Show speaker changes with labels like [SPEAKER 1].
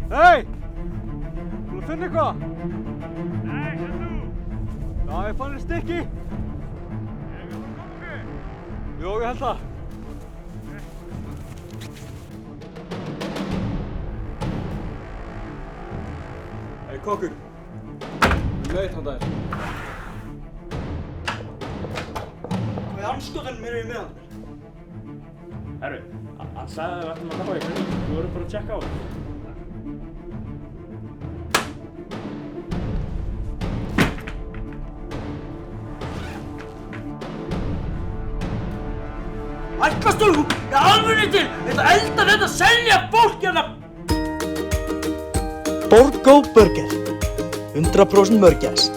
[SPEAKER 1] Hei! Þú að finna eitthvað?
[SPEAKER 2] Nei, hvað þú?
[SPEAKER 1] Já, ég fann einn stykki.
[SPEAKER 2] Ég vil bara koma okkur.
[SPEAKER 1] Jó, ég held það. Hei, kokkur. Laut hann þær.
[SPEAKER 3] Hvað í andskotanum eru við með hann?
[SPEAKER 2] Herru, hann sagði að við ættum að hafa ykkur. Þú verður bara að tjekka á það.
[SPEAKER 3] Ætlastu þú? Í alvöru til! Þetta elda þetta að selja fólk hérna!
[SPEAKER 4] Borgó Burger. 100% mörgæs.